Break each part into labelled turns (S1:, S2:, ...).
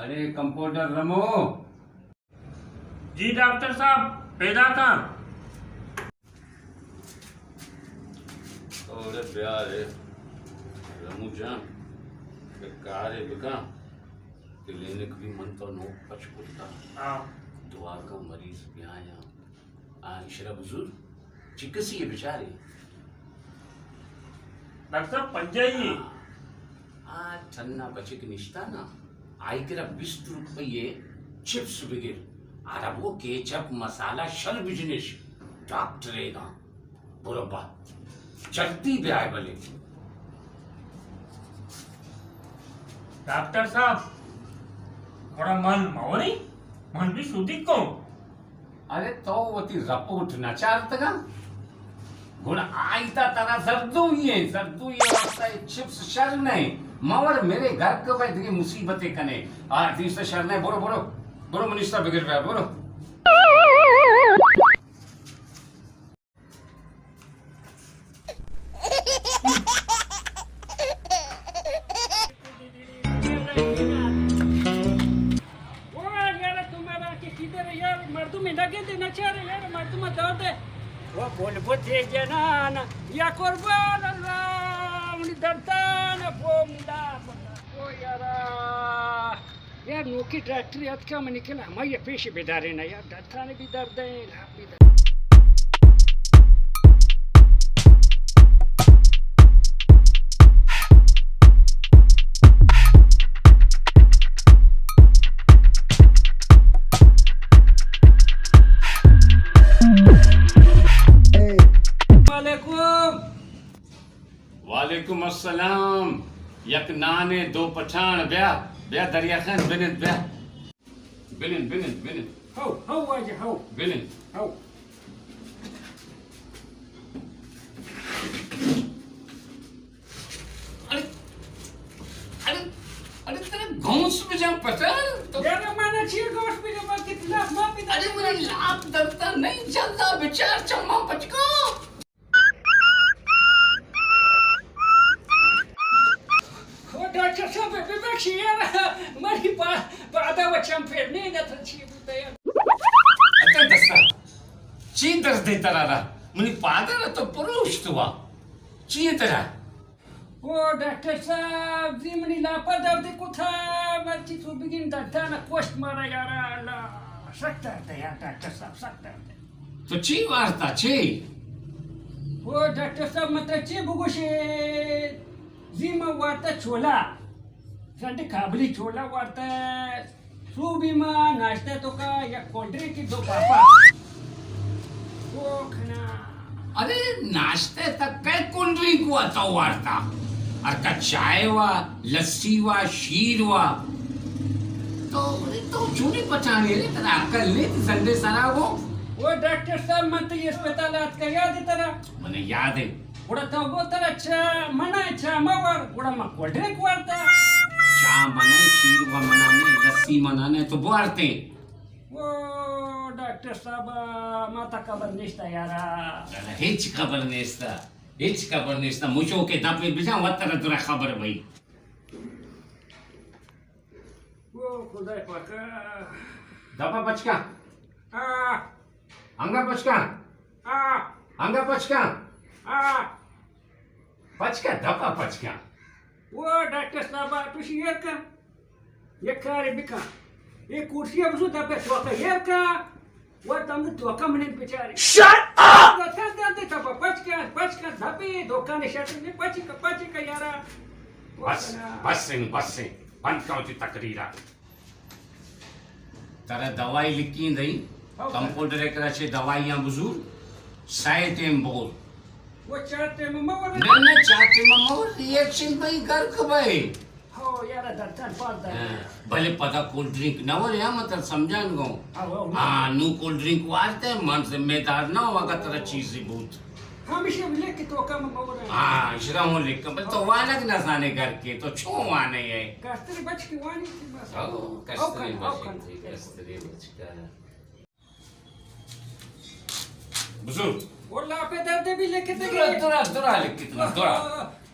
S1: अरे कंपाउंडर रमो।
S2: जी डॉक्टर साहब, पैदा कहाँ?
S1: अरे प्यार है रमू जान कार है बिका क्लिनिक भी मन तो नो पचपुरता
S2: हाँ।
S1: दुआ का मरीज भी आया इशरा बुजुर्ग चिकसी है बेचारे।
S2: डॉक्टर साहब पंजाई
S1: ठन्ना बचिक निश्ता ना आई तेरा 20 रुपये चिप्स बिगिर अरबों केचप मसाला शल बिजनेस डॉक्टरेगा बुरबा चलती भी आए भले।
S2: डॉक्टर साहब थोड़ा मन मावरी मन भी सुधी को।
S1: अरे तो वती रपोट नचारत का गुण आईता तारा सर्दू ये वास्ता चिप्स शर नहीं मवर मेरे घर के बैठ के मुसीबतें कने और तीसरा शर नहीं बोरो बोरो बोरो मनीषा बिगड़ गया बोरो।
S2: मर्दू में लगे देना चाहिए यार, मर्दू में दर्द है वो बोल बोते जनान या कुर्बान अल्लाह मुझे दर्दान वो मिला ओ यार नोकी डॉक्टर याद क्या मैंने निकला हमारे पेश बेदारे ना यार दर्दाने भी दर्द है लाभ भी दर्द।
S1: वालेकुम अस्सलाम। यक नाने दो पठान ब्या दरिया खान बिनित ब्या बिनित
S2: हो वाजे हो
S1: बिनित
S2: हो
S1: अरे अरे अरे तेरे घोंस में जा पता तो
S2: यार मैंने चीर गोश्त पे जब कितना मां पे
S1: अरे मेरे लाभ दर्द नहीं चलता बेचार चम्मा पचको।
S2: डॉक्टर साहब बेबेक्षी यार मरी पादा वचम फेर नहीं ना थची तयार
S1: आता दस्ता ची दर्द दे तरारा मुनी पादर तो पुरुष तुवा ची तरा
S2: ओ डॉक्टर साहब जी मनी लापा दर्द को था मर्ची तो बिगिन दर्दा ना पोस्ट मारा यार अल्लाह सकता है यार डॉक्टर साहब सकता है
S1: तो ची वार्ता ची
S2: ओ डॉक्टर साहब मतलब ची बुगुशे जीमा वार्ता छोला संडे काबली छोला वार्ता सुबीमा नाश्ता तो का या कोल्ड ड्रिंक की दो पापा वो खाना।
S1: अरे नाश्ते तक काय कोल्ड ड्रिंक हुआ तो वार्ता और का चाय वा लस्सी वा शीर वा तो चूनी पचाने रे तेरा अक्ल ले संडे सारा वो
S2: डॉक्टर साहब मत ये अस्पताल आज का याद है तेरा
S1: मने याद है
S2: उड़ा तो वो तेरा चा मना चा मवर उड़ा मा कोल्ड ड्रिंक वार्ता
S1: चा मना शीर वा मनाने लस्सी मनाने तो वार्ते
S2: वो डॉक्टर साहब माता खबर निश्ता यारा
S1: हिच खबर नेस्ता मुझो के दापे बिजा वतर तुरा खबर भाई
S2: वो खुदा पाका
S1: दपा पचका
S2: आ
S1: अंगा पचका
S2: आ
S1: अंगा पचका
S2: आ
S1: पचका दपा पचका
S2: वो डॉक्टर साहब तू शेयर का ये कार बिका ये कुर्सी अब सुधा पे तो का ये का वो तम तो का मने बेचारे शट अप दे तो पचका धपे दुकान शट ने पचका यारा
S1: बस सिंह बंद करो ती तकरीरा तारा दवाई लिखी दई कंपाउंडर एकरा छे दवाइयां बुजुर्ग साय टेम बोल
S2: वो चाहते मम्मा वो
S1: ना चाहते मम्मा रिएक्शन भाई कर कबे
S2: हो यारा दर्द पाद
S1: भले पता कोल्ड ड्रिंक ना हो या मतलब समझान गो हां नु कोल्ड ड्रिंक वारते मन से मेदार ना होगा तरह चीज बहुत
S2: हमेशा मिले कि तो कम मम्मा
S1: हां इशरा हो लिख कबे तो वालक ना जाने घर के तो छो आने है
S2: कस्तरी बच की वानी थी बस
S1: ओ कस्तरी बच का बुजुर्ग
S2: वो लापे दर्द भी लेके दे
S1: दुरा लिख कितना दुरा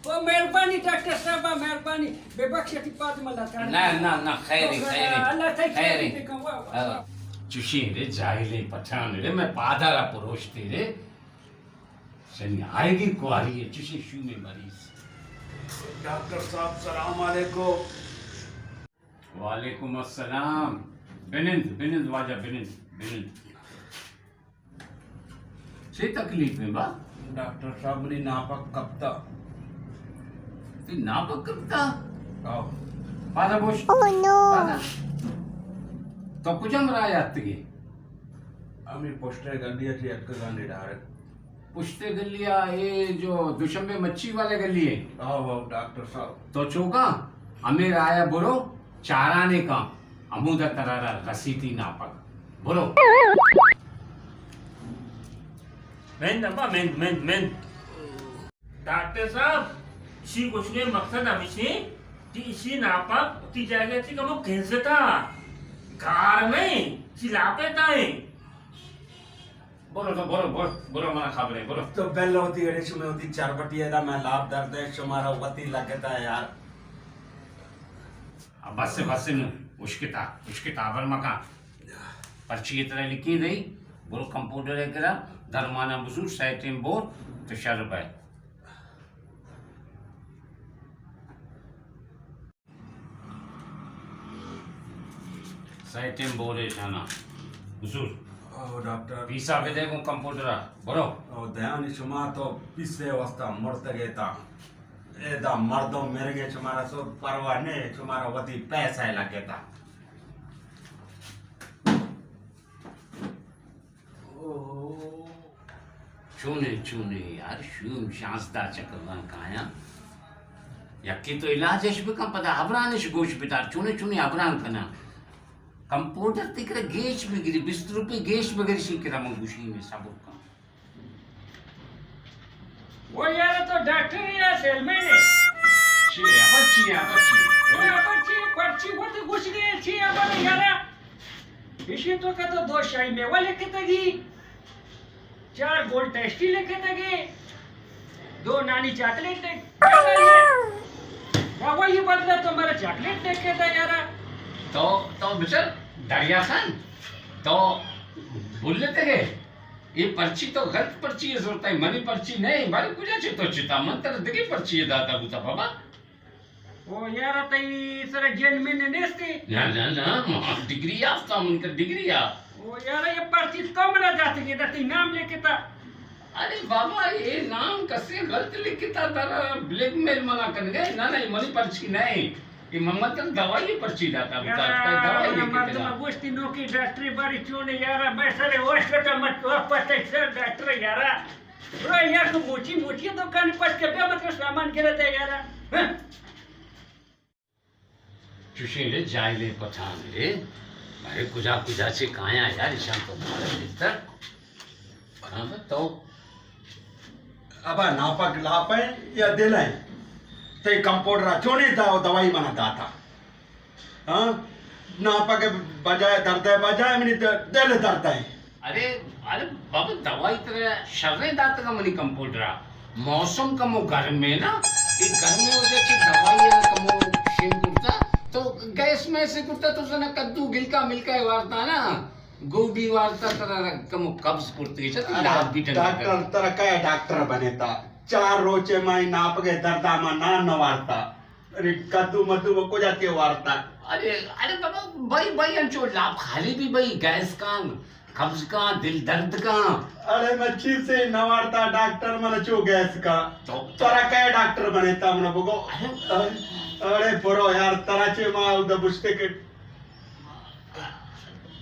S2: ओ मेहरबानी डॉक्टर साहब मेहरबानी बेबक्षती पाच मला काढ.
S1: ना खैरी
S2: अल्लाह ताई
S1: खैरी
S2: खैरी कवा.
S1: चुशी रे जाहिले पठान रे मैं पादारा पुरोष्टे रे शनि आएगी कुआरी है चुशी शू में मरीज.
S3: डॉक्टर साहब सलाम वालेकुम.
S1: वालेकुम अस्सलाम. बिनिंद वाजा बिनिंद. से तकलीफ में बा
S3: डॉक्टर साहब मेरी नापक कब तक
S1: ती नापक करता
S3: आओ
S1: पादा बोश.
S4: Oh no!
S1: तो कुछ हम राय आती है
S3: हमें पोस्टर गंदिया थी एक गांधी डायरेक्ट.
S1: पुश्ते गलिया ये जो दुशंबे मच्छी वाले गली है
S3: आओ डॉक्टर साहब
S1: तो चौका अमीर आया बुरो चाराने का अमूदा तरारा रसीती नापक बुरो.
S5: Men. डॉक्टर साहब शी गोष्टी मकसद आम्ही ती इशी नापाक ती जागेची का मग घेंसता गार नाही ती लापेत आहे.
S1: बोलो मना खबर है बोलो.
S3: तो बेल होती है में होती चार बटी है ना मैं लाभ दर्द है शुमारा वती लगता है यार.
S1: अब बस से उसके ताबर मका पर्ची की तरह लिखी गई बोलो कंप्यूटर है करा धर्माना बुजुर्ग साइटिम बोर तो 4 रुपए. साइटिम बोर है जाना बुजुर्ग
S3: ओ डॉक्टर
S1: पीसा पे देखो कंप्यूटर बोलो.
S3: ओ ध्यान शुमा तो पिसे वस्ता मरते गेता एदा मर्दों मेरे के शुमारा सो परवाह ने शुमारा वती पैसा लगेता.
S1: चूने यार शूम शांसदा चक्कर काया यक्की तो इलाज है भी पता अबरानिश गोश बितार चूने अबरान कना कंप्यूटर तिकरे गेश बिगरी 20 रुपये गेश बगैर शिकरा मंगुशी में सबूत का.
S2: वो यार तो डॉक्टर या सेलमैन है.
S1: बच्ची
S2: वो पर्ची वो तो घुस गए छी अब यार. इसी तो का तो 2 शाही मेवा लेके तगी 4 गोल्ड टेस्टी लेके तगे 2 नानी चॉकलेट बाबा ये बदला तो मेरा चॉकलेट लेके था यार.
S1: तो बिचर दरिया खान तो बोल लेते गए ये पर्ची तो गलत पर्ची है जरूरत है मनी पर्ची नहीं बारी कुछ तो चिता मंत्र देखी पर्ची है दाता बुता बाबा.
S2: वो यार तई सर जेनमिन नेस्ती
S1: ना डिग्री याफ्ता उनका डिग्री या.
S2: वो यार ये पर्ची कम ना जाती है ती नाम लेके था.
S1: अरे बाबा ये नाम कैसे गलत लिखी था तारा ब्लैकमेल मना कर गए ना ये मनी पर्ची नहीं ये मम्मत दवाई पर्ची दाता बुता दवाई लिखी था.
S2: गोष्टी नोकी डॉक्टरी बारी चोने यार बैसरे हॉस्पिटल में तो पता सर डॉक्टर यार रो यार को मोची दुकान पर के बे मतलब सामान के रहते यार.
S1: चुशी रे जाइले पठान रे भाई कुजा से काया यार ईशान तो मारे भीतर बराबर तो
S3: अब नापक लापे या दिलाए ते कंपाउंडर चोने था वो दवाई बनाता था. हाँ नापक बजाय दर्द है बजाय मैंने दिल दर्द है.
S1: अरे बाबा दवाई तरह शर्रे दात का मनी कंपाउंडर मौसम का मो गर्म में ना ये गर्म में वजह से दवाई है कमो शिन कुर्ता तो गैस में से कुर्ता तो सना कद्दू गिलका मिलका वारता ना गोभी वारता तरह कमो कब्ज कुर्ती छती लाभ भी
S3: डॉक्टर तरह क्या डॉक्टर बनेता 4 रोचे में नाप के दर्दा में ना नवारता अरे कद्दू मद्दू में को जाती वारता.
S1: अरे बाबा भाई अंचो लाभ खाली भी भाई गैस का कब्ज का दिल दर्द का.
S3: अरे मच्छी से नवारता डॉक्टर मन चो गैस का
S1: तो
S3: तरह क्या डॉक्टर बनेता मन बगो. अरे बरो यार तरह चे मां उधर बुझते के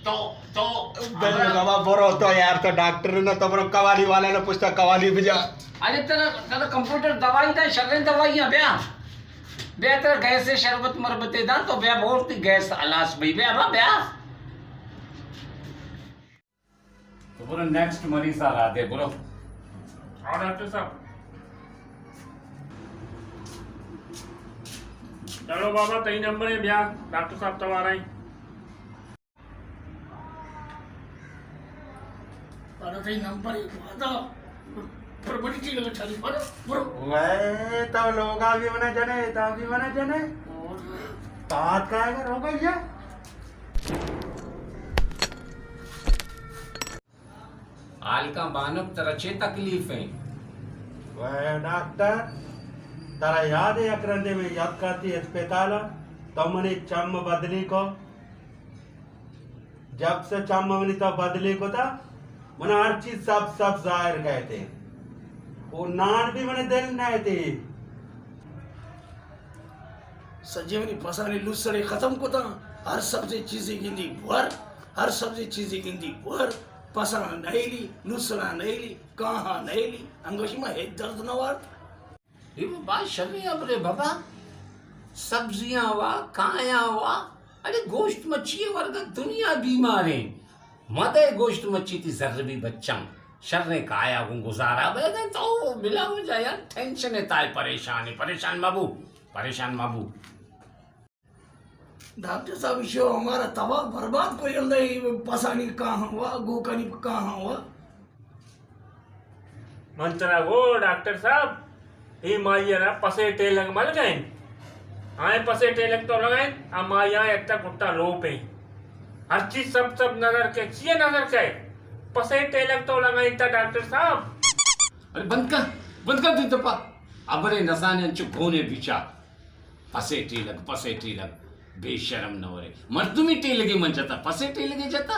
S1: तो
S3: बाबा बरो तो यार तो डॉक्टर ने तो बरो कवाली वाले ने पूछता कवाली बिजा.
S1: अरे तेरा कंप्यूटर दवाई था शर्रे दवाइयां ब्या तेरा गैस से शरबत मरबते दा तो ब्या बहुत गैस अलास भाई ब्या तो बोलो नेक्स्ट मरीज आ रहा दे बोलो.
S5: और डॉक्टर साहब चलो बाबा तई नंबर है ब्याह डॉक्टर साहब तवारा ही
S6: पर तई नंबर ही तो
S5: पर बड़ी चीज लगा छाली पर बरो
S3: वे तो लोगा भी मना जने ता भी मना जने तात का है रो भैया
S1: हाल का बानक तरचे तकलीफ है।
S3: वे डॉक्टर तारा याद है अकरंदे में याद करती अस्पताल तो मने चम बदली को जब से चम मनी तो बदली को था मने हर चीज सब जाहिर गए थे वो नान भी मने दिल नहीं थी
S4: संजीवनी फसानी लुसड़े खत्म को था हर सब्जी चीजें गिंदी भर हर सब्जी चीजें गिंदी भर पसना नहीं ली लुसड़ा नहीं ली कहाँ नहीं ली अंगोशी में है दर्द नवार
S1: ये वो बात शर्मी अब रे बाबा सब्जियां हुआ काया हुआ अरे गोश्त मच्छी वर्ग दुनिया बीमार है मदे गोश्त मच्छी थी जर्र भी बच्चा शर्रे काया को गुजारा बेदे तो मिला हो जाए यार टेंशन है ताई परेशान बाबू
S4: डॉक्टर साहब इशो हमारा तबाह बर्बाद कोई अंदर पसानी कहाँ हुआ गोकनी कहाँ हुआ
S5: मंत्रा वो डॉक्टर साहब ये माइया ना पसे टेलंग मल गए आए पसे टेलंग तो लगाए आ माइया इतना कुत्ता लोप है हर चीज सब नजर के चाहिए नजर के पसे टेलंग तो लगाए था डॉक्टर साहब
S1: अरे बंद कर दी दपा अबरे नसाने चुप होने बिचा पसे टीलग बेशरम न हो रे मर्दुमी टीलगे मन जाता पसे टीलगे जाता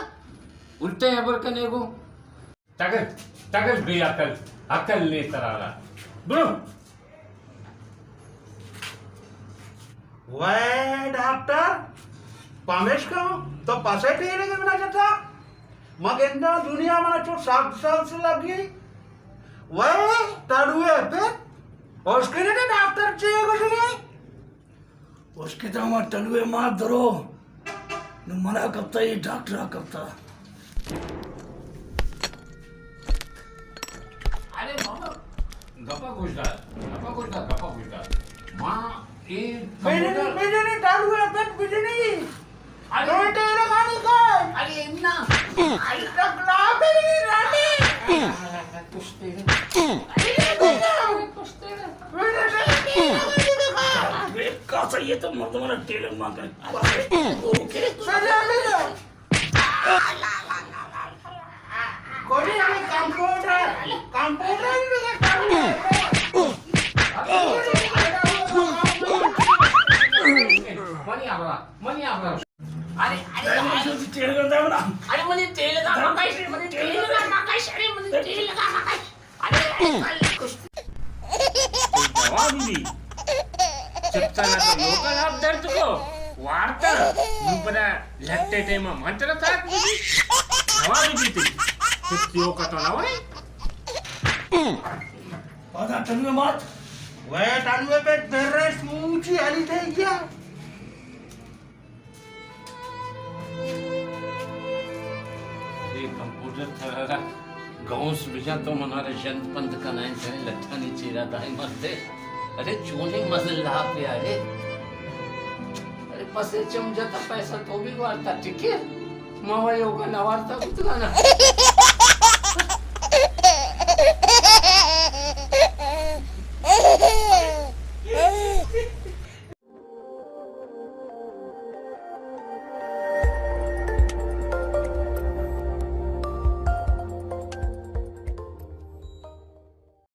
S1: उल्टे अबर कने को तगल बे अकल ने तरारा ब्रो
S3: वे डॉक्टर पामेश का तो पासे टीने के बिना जाता मग इंदा दुनिया मना चो साल से लगी वे तड़ुए पे और उसके लिए डॉक्टर चाहिए कुछ नहीं
S4: उसके तो हमारे टलुए मार दरो न मना कबता ये डॉक्टर कबता
S1: अरे बाबा गप्पा गुजरात मां ए
S3: बिजली तड़ुए पे बिजली
S1: अरे
S3: रोटे लगानी का
S1: अरे इन्ना
S3: आई तक ना बिजली रानी
S1: कुछ तेरे
S4: का ये तो मर्दमाना टेलर मांग
S3: कोई हमें कंप्यूटर
S1: मनी आवरा अरे
S4: टेलर करता है ना
S1: अरे मनी तेल का मकाई अरे कुछ
S5: दवा दी చెప్తానా లోకల్ ఆఫ్ దర్దుకో వాడతారు నువ్వున లెఫ్ట్ టైం మంత్ర తాక్ दी दवा दी थी क्यों कतो ना होए
S4: पता टलुए मार
S3: वे तड़ुए पे तेरे सूची हली थे क्या
S1: ये कंप्यूटर थरा गांव बिजा तो मनारे जंत पंथ का नाइन करे लट्ठा नीचे रहता है मरते अरे चोने मजल्ला पे अरे पसे चमजा पैसा तो भी वार्ता ठीक है मावा योगा नवारता उतना ना